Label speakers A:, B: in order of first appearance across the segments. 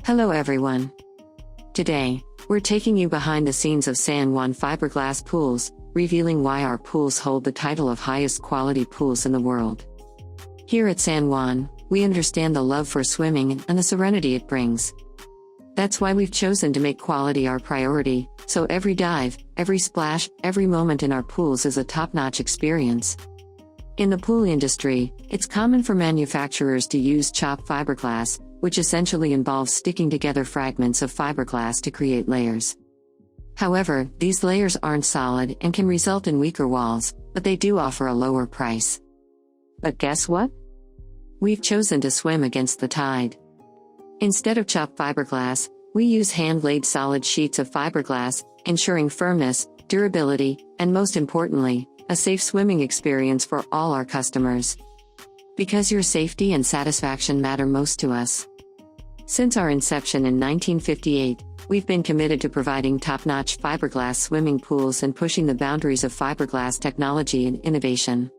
A: Hello everyone. Today, we're taking you behind the scenes of San Juan Fiberglass Pools, revealing why our pools hold the title of highest quality pools in the world. Here at San Juan, we understand the love for swimming and the serenity it brings. That's why we've chosen to make quality our priority, so every dive, every splash, every moment in our pools is a top-notch experience. In the pool industry, it's common for manufacturers to use Chop Fiberglass, which essentially involves sticking together fragments of fiberglass to create layers. However, these layers aren't solid and can result in weaker walls, but they do offer a lower price. But guess what? We've chosen to swim against the tide. Instead of Chop Fiberglass, we use hand-laid solid sheets of fiberglass, ensuring firmness, durability, and most importantly, a safe swimming experience for all our customers. Because your safety and satisfaction matter most to us. Since our inception in 1958, we've been committed to providing top-notch fiberglass swimming pools and pushing the boundaries of fiberglass technology and innovation.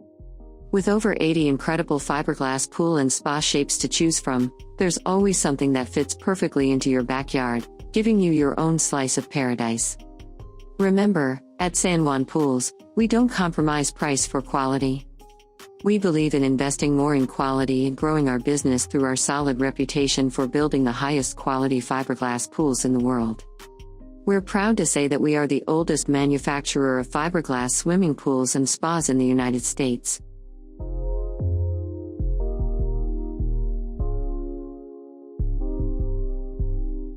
A: With over 80 incredible fiberglass pool and spa shapes to choose from, there's always something that fits perfectly into your backyard, giving you your own slice of paradise. Remember, at San Juan Pools, we don't compromise price for quality. We believe in investing more in quality and growing our business through our solid reputation for building the highest quality fiberglass pools in the world. We're proud to say that we are the oldest manufacturer of fiberglass swimming pools and spas in the United States.